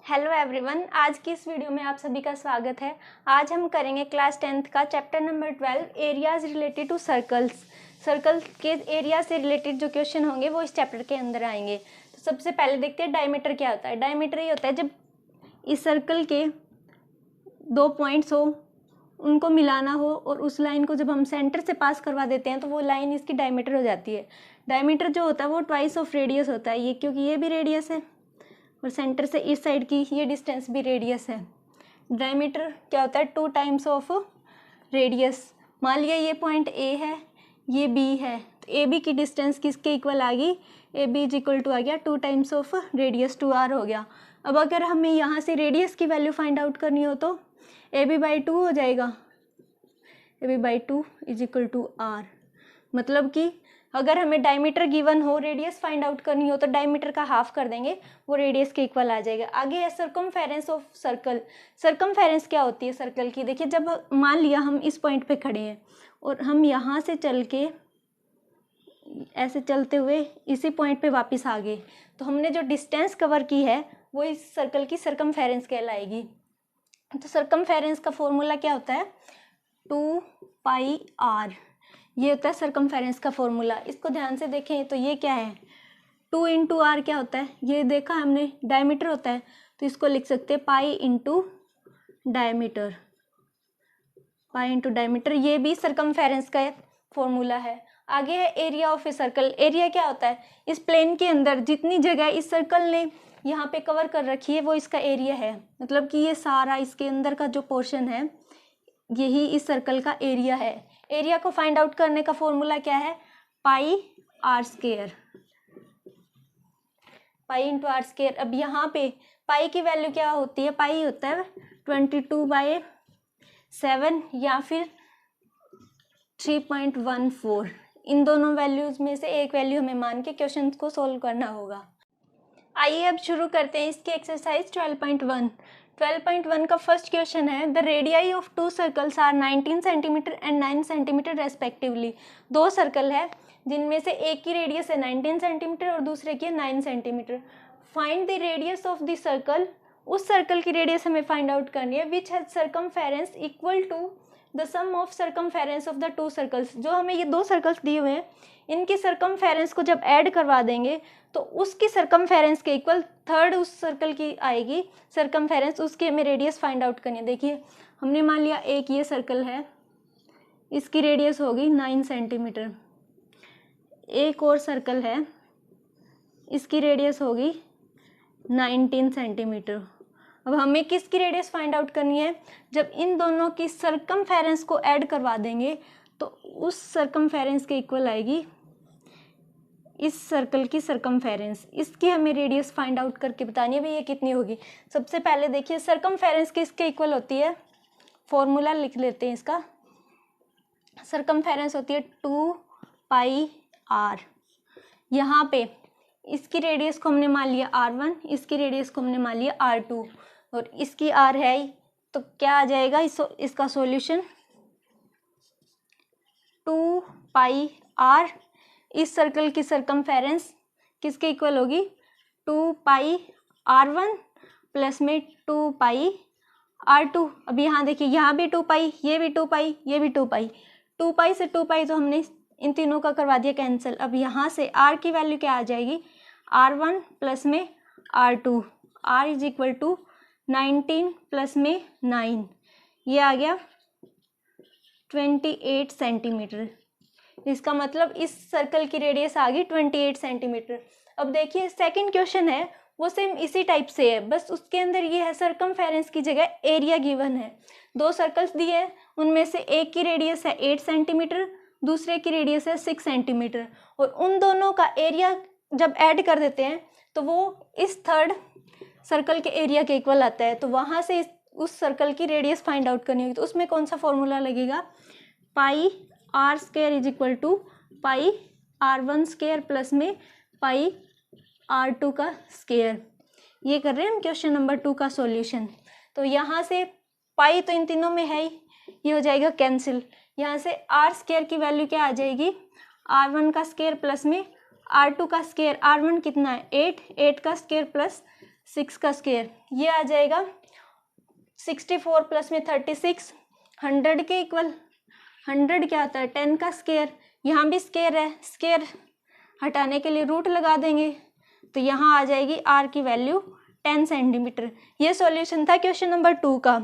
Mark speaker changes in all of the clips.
Speaker 1: Hello everyone, आज की इस वीडियो में आप सभी का स्वागत है। आज हम करेंगे क्लास 10th का chapter number 12 areas related to circles. Circle के एरिया से रिलेटेड जो क्वेश्चन होंगे वो इस चैप्टर के अंदर आएंगे। तो सबसे पहले देखते हैं डायमीटर क्या होता है। डायमीटर ये होता है जब इस सर्कल के दो पॉइंट्स हो, उनको मिलाना हो और उस लाइन को जब हम सेंटर से पास करवा देते हैं तो वो लाइन इसकी डायमीटर हो जाती है। डायमीटर जो होता है वो ट्वाइस ऑफ रेडियस होता है, ये क्योंकि ये भी रेडियस है और सेंटर से इस साइड की ये डिस्टेंस भी रेडियस है। डायमीटर क्या होता है? 2 टाइम्स ऑफ रेडियस। मान लिया ये पॉइंट ए है, ये बी है, तो ए बी की डिस्टेंस किसके इक्वल आ गई? A B is equal to आ गया 2 टाइम्स ऑफ रेडियस, 2r हो गया। अब अगर हमें यहाँ से रेडियस की वैल्यू फाइंड आउट करनी हो तो ए बी बाई 2 हो जाएगा। A B by 2 is equal to R. मतलब कि अगर हमें डायमीटर गिवन हो, रेडियस फाइंड आउट करनी हो तो डायमीटर का हाफ कर देंगे, वो रेडियस के इक्वल आ जाएगा। आगे है सर्कमफेरेंस ऑफ सर्कल। सर्कमफेरेंस क्या होती है सर्कल की? देखिए, जब मान लिया हम इस पॉइंट पे खड़े हैं और हम यहाँ से चल के ऐसे चलते हुए इसी पॉइंट पे वापस आ गए, तो हमने जो डिस्टेंस कवर की है वो इस सर्कल की सर्कमफेरेंस कहलाएगी। तो सर्कमफेरेंस का फॉर्मूला क्या होता है? 2 पाई आर। ये होता है सर्कमफेरेंस का फॉर्मूला। इसको ध्यान से देखें तो ये क्या है? 2 इंटू आर क्या होता है? ये देखा हमने, डायमीटर होता है, तो इसको लिख सकते हैं pi into diameter. Pi into diameter, ये भी सर्कमफेरेंस का फॉर्मूला है। आगे है area of a circle. Area क्या होता है? इस प्लेन के अंदर जितनी जगह इस सर्कल ने यहाँ पे कवर कर रखी है वो इसका एरिया है। मतलब कि ये सारा इसके अंदर का जो पोर्शन है यही इस सर्कल का एरिया है। एरिया को फाइंड आउट करने का फॉर्मूला क्या है? Pi r square. Pi into r square. अब यहाँ पे पाई की वैल्यू क्या होती है? पाई होता है 22/7 या फिर 3.14। इन दोनों वैल्यूज में से एक वैल्यू हमें मान के क्वेश्चन को सोल्व करना होगा। आइए अब शुरू करते हैं इसकी एक्सरसाइज 12.1। 12.1 का फर्स्ट क्वेश्चन है, the radii of 2 circles are 19 centimetre and 9 centimetre respectively. 2 circle है जिनमें से एक की रेडियस है 19 सेंटीमीटर और दूसरे की है 9 centimetre. Find the radius of the circle. उस सर्कल की रेडियस हमें फाइंड आउट करनी है which has circumference equal to the sum of circumference of the 2 circles. जो हमें ये 2 सर्कल्स दिए हुए हैं इनकी सर्कमफेरेंस को जब ऐड करवा देंगे तो उसकी सर्कमफेरेंस के इक्वल थर्ड उस सर्कल की आएगी सर्कमफेरेंस, उसकी हमें रेडियस फाइंड आउट करनी है। देखिए, हमने मान लिया एक ये सर्कल है, इसकी रेडियस होगी 9 सेंटीमीटर। एक और सर्कल है, इसकी रेडियस होगी 19 सेंटीमीटर। अब हमें किसकी रेडियस फाइंड आउट करनी है? जब इन दोनों की सर्कमफेरेंस को ऐड करवा देंगे तो उस सर्कमफेरेंस के इक्वल आएगी इस सर्कल की सर्कमफेरेंस। इसकी हमें रेडियस फाइंड आउट करके बतानी है भाई ये कितनी होगी। सबसे पहले देखिए, सर्कमफेरेंस किसके इक्वल होती है? फॉर्मूला लिख लेते हैं इसका। सर्कमफेरेंस होती है 2 पाई आर। यहाँ पे इसकी रेडियस को हमने मान लिया r1, इसकी रेडियस को हमने मान लिया r2 और इसकी r है, तो क्या आ जाएगा इसका सॉल्यूशन? 2 pi R. इस सर्कल की सर्कमफेरेंस किसके इक्वल होगी? 2 पाई r1 प्लस में 2 पाई r2। अब यहाँ देखिए, यहाँ भी 2 पाई, ये भी 2 पाई, ये भी 2 पाई। 2 पाई से 2 पाई तो हमने इन तीनों का करवा दिया कैंसिल। अब यहाँ से r की वैल्यू क्या आ जाएगी? r1 प्लस में r2। r is equal to 19 plus में 9, ये आ गया 28 सेंटीमीटर। इसका मतलब इस सर्कल की रेडियस आ गई 28 सेंटीमीटर। अब देखिए, सेकंड क्वेश्चन है वो सेम इसी टाइप से है, बस उसके अंदर ये है सर्कमफेरेंस की जगह एरिया गिवन है। 2 सर्कल्स दिए हैं, उनमें से एक की रेडियस है 8 सेंटीमीटर, दूसरे की रेडियस है 6 सेंटीमीटर, और उन दोनों का एरिया जब ऐड कर देते हैं तो वो इस थर्ड सर्कल के एरिया के इक्वल आता है। तो वहाँ से उस सर्कल की रेडियस फाइंड आउट करनी होगी, तो उसमें कौन सा फॉर्मूला लगेगा? Pi r square is equal to pi r1 square plus में पाई r2 का स्क्वायर। ये कर रहे हैं हम क्वेश्चन नंबर 2 का सॉल्यूशन। तो यहाँ से पाई तो इन तीनों में है ही, ये हो जाएगा कैंसिल। यहाँ से आर स्क्वायर की वैल्यू क्या आ जाएगी? r1 का स्क्वायर प्लस में r2 का स्क्वायर। r1 कितना है? 8, 8 का स्क्वायर प्लस 6 का स्क्वायर, ये आ जाएगा 64 प्लस में 36, 100 के इक्वल। 100 क्या होता है 10 का स्क्वायर, यहाँ भी स्क्वायर है, स्क्वायर हटाने के लिए रूट लगा देंगे, तो यहाँ आ जाएगी आर की वैल्यू 10 सेंटीमीटर। ये सॉल्यूशन था क्वेश्चन नंबर 2 का।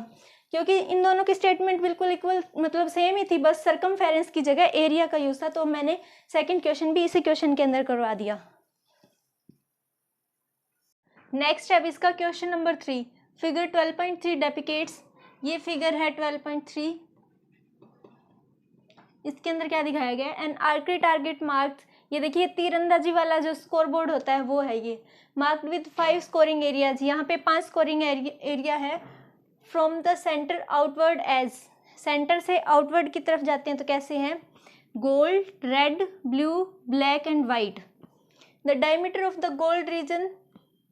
Speaker 1: क्योंकि इन दोनों की स्टेटमेंट बिल्कुल इक्वल मतलब सेम ही थी, बस सरकमफेरेंस की जगह एरिया का यूज था, तो मैंने सेकंड क्वेश्चन भी इसी क्वेश्चन के अंदर करवा दिया। नेक्स्ट है इसका क्वेश्चन नंबर 3। फिगर 12.3 डेपिकेट्स, ये फिगर है 12.3। इसके अंदर क्या दिखाया गया है, एन आर्करी टारगेट मार्क्स, ये देखिए तीरंदाजी वाला जो स्कोर बोर्ड होता है वो है ये, मार्क्ड विद 5 स्कोरिंग एरियाज, यहाँ पे 5 स्कोरिंग एरिया है। From the centre outward edge, centre से आउटवर्ड की तरफ जाते हैं तो कैसे हैं, gold, red, blue, black and white. The diameter of the gold region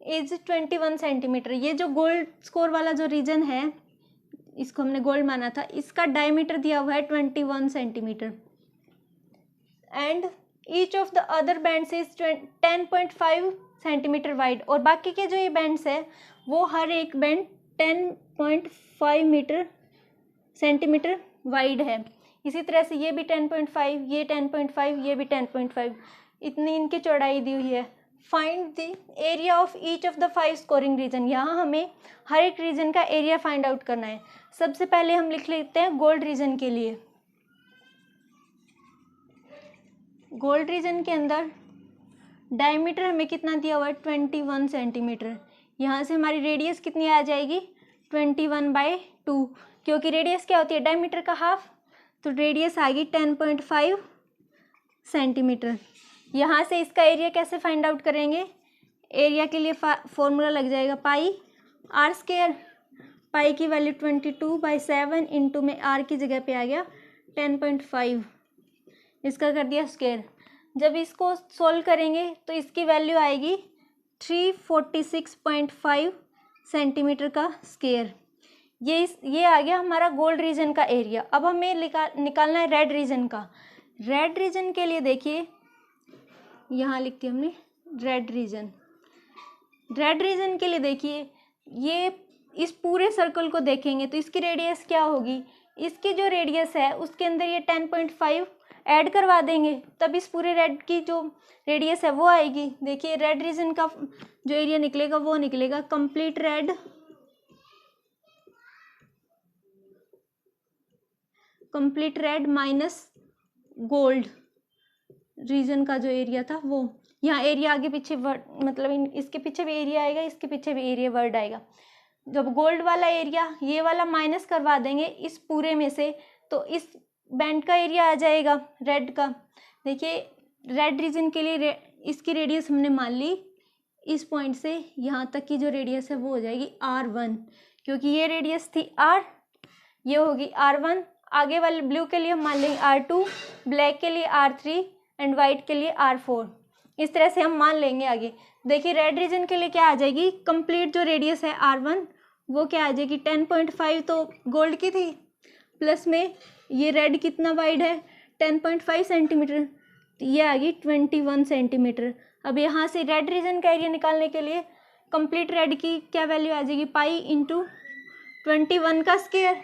Speaker 1: is 21 centimetre, ये जो गोल्ड स्कोर वाला जो रीजन है, इसको हमने गोल्ड माना था, इसका डायमीटर दिया हुआ है 21 centimetre. And each of the other bands is 10.5 centimetre wide, और बाकी के जो ये बैंड्स है वो हर एक बैंड 10.5 सेंटीमीटर वाइड है। इसी तरह से ये भी 10.5, ये 10.5, ये भी 10.5, इतनी इनकी चौड़ाई दी हुई है। Find the area of each of the 5 scoring region, यहाँ हमें हर एक रीजन का एरिया फाइंड आउट करना है। सबसे पहले हम लिख लेते हैं गोल्ड रीजन के लिए। गोल्ड रीजन के अंदर डायमीटर हमें कितना दिया हुआ है 21 सेंटीमीटर, यहाँ से हमारी रेडियस कितनी आ जाएगी 21/2, क्योंकि रेडियस क्या होती है डायमीटर का हाफ, तो रेडियस आ गई 10.5 सेंटीमीटर। यहाँ से इसका एरिया कैसे फाइंड आउट करेंगे, एरिया के लिए फॉर्मूला लग जाएगा पाई आर स्क्वायर, पाई की वैल्यू 22/7 इंटू में आर की जगह पे आ गया 10.5, इसका कर दिया स्क्वायर। जब इसको सोल्व करेंगे तो इसकी वैल्यू आएगी 346.5 सेंटीमीटर का स्क्वायर। ये आ गया हमारा गोल्ड रीजन का एरिया। अब हमें निकालना है रेड रीजन का। रेड रीजन के लिए देखिए, यहाँ लिखती हमने रेड रीजन। रेड रीजन के लिए देखिए, ये इस पूरे सर्कल को देखेंगे तो इसकी रेडियस क्या होगी, इसकी जो रेडियस है उसके अंदर ये 10.5 ऐड करवा देंगे, तब इस पूरे रेड की जो रेडियस है वो आएगी। देखिए रेड रीजन का जो एरिया निकलेगा वो निकलेगा complete red minus gold reason का जो एरिया था वो। यहाँ एरिया आगे पीछे वर्ड मतलब इसके पीछे भी एरिया आएगा, इसके पीछे भी एरिया वर्ड आएगा। जब गोल्ड वाला एरिया ये वाला माइनस करवा देंगे इस पूरे में से, तो इस बैंड का एरिया आ जाएगा रेड का। देखिए रेड रीजन के लिए इसकी रेडियस हमने मान ली, इस पॉइंट से यहाँ तक की जो रेडियस है वो हो जाएगी R1, क्योंकि ये रेडियस थी R, ये होगी R1। आगे वाले ब्लू के लिए हम मान लेंगे R2, ब्लैक के लिए R3 एंड वाइट के लिए R4। इस तरह से हम मान लेंगे आगे। देखिए रेड रीजन के लिए क्या आ जाएगी, कंप्लीट जो रेडियस है R1 वो क्या आ जाएगी 10.5 तो गोल्ड की थी, प्लस में ये रेड कितना वाइड है 10.5 सेंटीमीटर, तो ये आ गई 21 सेंटीमीटर। अब यहाँ से रेड रीजन का एरिया निकालने के लिए कंप्लीट रेड की क्या वैल्यू आ जाएगी, पाई इंटू 21 का स्क्वायर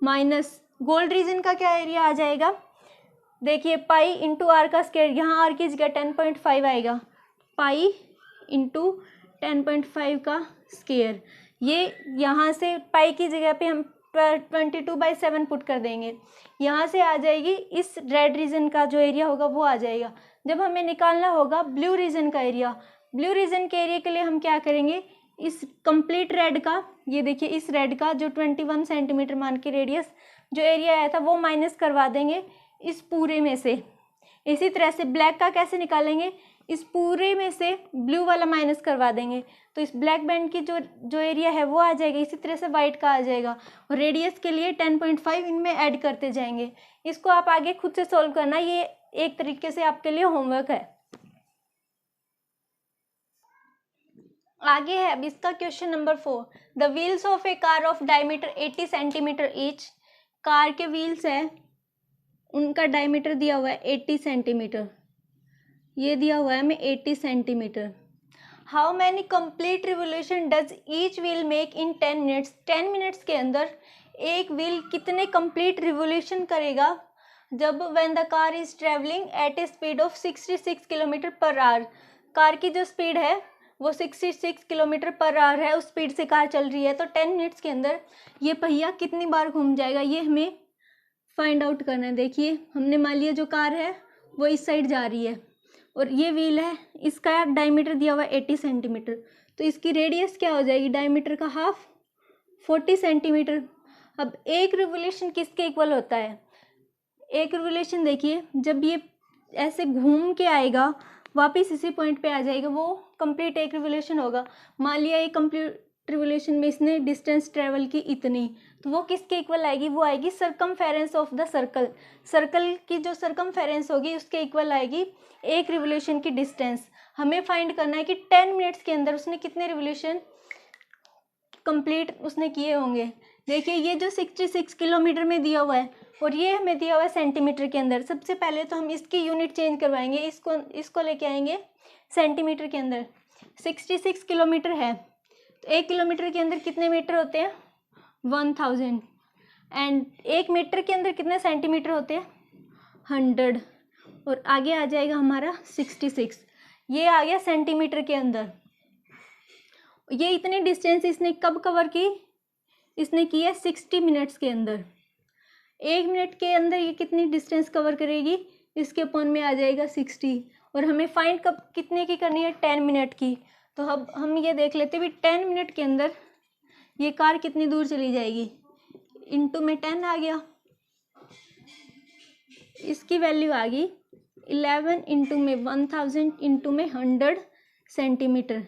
Speaker 1: माइनस गोल्ड रीजन का क्या एरिया आ जाएगा, देखिए पाई इंटू आर का स्क्वायर, यहाँ आर की जगह 10.5 आएगा, पाई इंटू 10.5 का स्क्वायर। ये यहाँ से पाई की जगह पे हम 22/7 पुट कर देंगे, यहाँ से आ जाएगी इस रेड रीजन का जो एरिया होगा वो आ जाएगा। जब हमें निकालना होगा ब्लू रीजन का एरिया, ब्लू रीजन के एरिया के लिए हम क्या करेंगे, इस कंप्लीट रेड का, ये देखिए इस रेड का जो 21 सेंटीमीटर मान के रेडियस जो एरिया आया था वो माइनस करवा देंगे इस पूरे में से। इसी तरह से ब्लैक का कैसे निकालेंगे, इस पूरे में से ब्लू वाला माइनस करवा देंगे, तो इस ब्लैक बैंड की जो एरिया है वो आ जाएगा। इसी तरह से वाइट का आ जाएगा, और रेडियस के लिए 10.5 इनमें ऐड करते जाएंगे। इसको आप आगे खुद से सॉल्व करना, ये एक तरीके से आपके लिए होमवर्क है। आगे है अब इसका question number 4। The wheels of A car of diameter 80 centimetre each, car के व्हील्स है उनका डायमीटर दिया हुआ है 80 सेंटीमीटर, ये दिया हुआ है हमें 80 centimetre. How many complete revolution does each wheel make in 10 minutes. 10 minutes के अंदर एक व्हील कितने कंप्लीट रिवोल्यूशन करेगा जब when the car is travelling at A speed of 66 kilometre per hour. Car की जो स्पीड है वो 66 किलोमीटर पर आवर है, उस स्पीड से कार चल रही है। तो 10 मिनट्स के अंदर ये पहिया कितनी बार घूम जाएगा, ये हमें फाइंड आउट करना है। देखिए हमने मान लिया जो कार है वो इस साइड जा रही है और ये व्हील है, इसका डायमीटर दिया हुआ है 80 सेंटीमीटर, तो इसकी रेडियस क्या हो जाएगी, डायमीटर का हाफ 40 सेंटीमीटर। अब एक रिवोल्यूशन किसके इक्वल होता है, एक रिवोल्यूशन देखिए जब ये ऐसे घूम के आएगा वापस इसी पॉइंट पे आ जाएगा, वो कंप्लीट एक रिवोल्यूशन होगा। मान लिया ये कंप्लीट रिवोल्यूशन में इसने डिस्टेंस ट्रेवल की इतनी, तो वो किसके इक्वल आएगी, वो आएगी circumference of the circle. Circle की जो सरकमफेरेंस होगी उसके इक्वल आएगी एक रिवोल्यूशन की डिस्टेंस। हमें फाइंड करना है कि 10 मिनट्स के अंदर उसने कितने रिवोल्यूशन कंप्लीट उसने किए होंगे। देखिए ये जो 66 किलोमीटर में दिया हुआ है और ये हमें दिया हुआ है सेंटीमीटर के अंदर। सबसे पहले तो हम इसकी यूनिट चेंज करवाएंगे, इसको लेके आएंगे सेंटीमीटर के अंदर। 66 किलोमीटर है तो 1 किलोमीटर के अंदर कितने मीटर होते हैं, 1000, एंड 1 मीटर के अंदर कितने सेंटीमीटर होते हैं, 100, और आगे आ जाएगा हमारा 66, ये आ गया सेंटीमीटर के अंदर। ये इतनी डिस्टेंस इसने कब कवर की, इसने की है 60 मिनट्स के अंदर। 1 मिनट के अंदर ये कितनी डिस्टेंस कवर करेगी, इसके अपॉन में आ जाएगा 60, और हमें फाइंड कब कितने की करनी है, 10 मिनट की। तो अब हम ये देख लेते हैं भी 10 मिनट के अंदर ये कार कितनी दूर चली जाएगी, इंटू में 10 आ गया, इसकी वैल्यू आ गई 11 इंटू में 1000 इंटू में 100 सेंटीमीटर।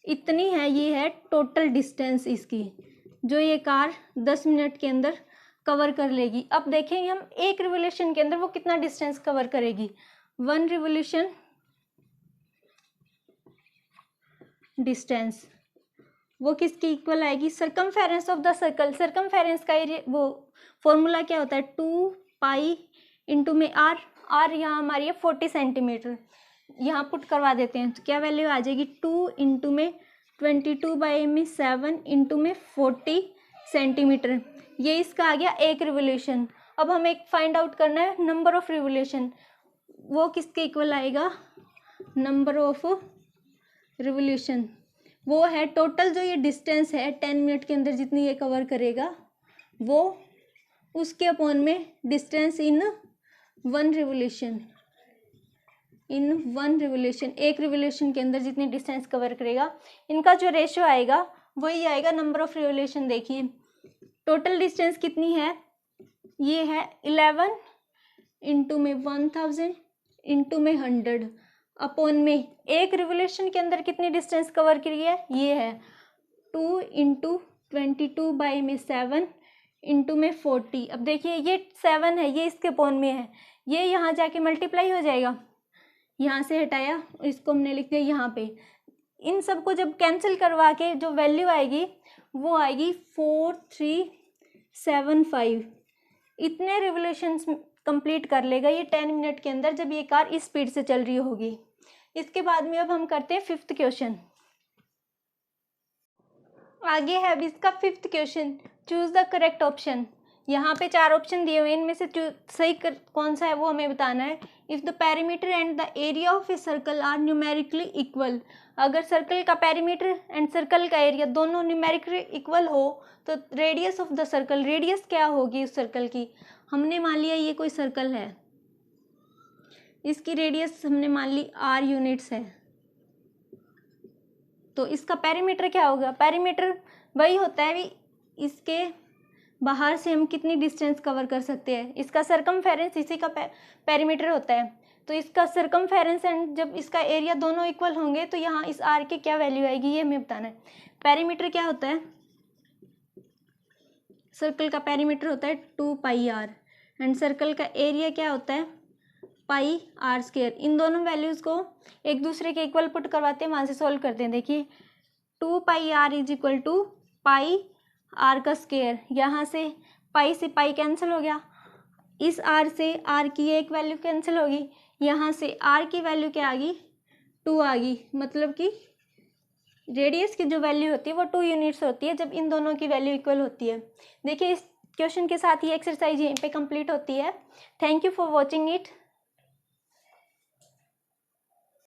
Speaker 1: इतनी है, ये है टोटल डिस्टेंस इसकी जो ये कार 10 मिनट के अंदर कवर कर लेगी। अब देखेंगे हम एक रिवोल्यूशन के अंदर वो कितना डिस्टेंस कवर करेगी। 1 रिवोल्यूशन डिस्टेंस वो किसकी इक्वल आएगी, circumference of the circle. Circumference का एरिया वो फॉर्मूला क्या होता है, 2 पाई इंटू में आर। आर यहाँ हमारी है 40 सेंटीमीटर, यहाँ पुट करवा देते हैं तो क्या वैल्यू आ जाएगी, 2 इंटू में 22 में 7 इंटू में 40 सेंटीमीटर। ये इसका आ गया एक रिवोल्यूशन। अब हमें फाइंड आउट करना है नंबर ऑफ रिवोल्यूशन, वो किसके इक्वल आएगा, नंबर ऑफ रिवोल्यूशन वो है टोटल जो ये डिस्टेंस है 10 मिनट के अंदर जितनी ये कवर करेगा, वो उसके अपॉन में distance in 1 revolution, in 1 revolution, एक रिवोल्यूशन के अंदर जितनी डिस्टेंस कवर करेगा, इनका जो रेशियो आएगा वही आएगा नंबर ऑफ रिवोल्यूशन। देखिए टोटल डिस्टेंस कितनी है, ये है 11 इंटू में 1000 इंटू में 100 अपॉन में एक रिवोल्यूशन के अंदर कितनी डिस्टेंस कवर करी है, ये है 2 इंटू 22 में 7 इंटू में 40। अब देखिए ये 7 है, ये इसके अपॉन में है, ये यहाँ जाके मल्टीप्लाई हो जाएगा, यहाँ से हटाया इसको हमने लिख दिया यहाँ पे। इन सबको जब कैंसिल करवा के जो वैल्यू आएगी वो आएगी 4375। इतने रिवोल्यूशंस कंप्लीट कर लेगा ये 10 मिनट के अंदर जब ये कार इस स्पीड से चल रही होगी। इसके बाद में अब हम करते हैं 5th क्वेश्चन। आगे है अब इसका 5th question, choose the correct option. यहाँ पे 4 ऑप्शन दिए हुए हैं, इनमें से सही कौन सा है वो हमें बताना है। If the perimeter and the area of a circle are numerically equal, अगर सर्कल का पेरीमीटर एंड सर्कल का एरिया दोनों न्यूमेरिकली इक्वल हो तो radius of the circle, radius क्या होगी उस सर्कल की। हमने मान लिया ये कोई सर्कल है, इसकी रेडियस हमने मान ली r यूनिट्स है, तो इसका पेरीमीटर क्या होगा, पेरीमीटर वही होता है भी इसके बाहर से हम कितनी डिस्टेंस कवर कर सकते हैं। इसका सरकमफेरेंस इसी का पेरीमीटर होता है, तो इसका सरकमफेरेंस एंड जब इसका एरिया दोनों इक्वल होंगे तो यहाँ इस r की क्या वैल्यू आएगी ये हमें बताना है। पेरीमीटर क्या होता है, सर्कल का पेरीमीटर होता है 2 पाई r एंड सर्कल का एरिया क्या होता है पाई r स्क्वायर। इन दोनों वैल्यूज़ को एक दूसरे के इक्वल पुट करवाते हैं, वहाँ से सॉल्व करते हैं। देखिए 2 pi r is equal to pi r का स्क्वायर, यहाँ से पाई कैंसिल हो गया, इस r से r की एक वैल्यू कैंसिल होगी, यहाँ से r की वैल्यू क्या आ गई 2 आ गई, मतलब कि रेडियस की जो वैल्यू होती है वो 2 यूनिट्स होती है जब इन दोनों की वैल्यू इक्वल होती है। देखिए इस क्वेश्चन के साथ ही एक्सरसाइज यहीं पे कंप्लीट होती है। Thank you for watching it.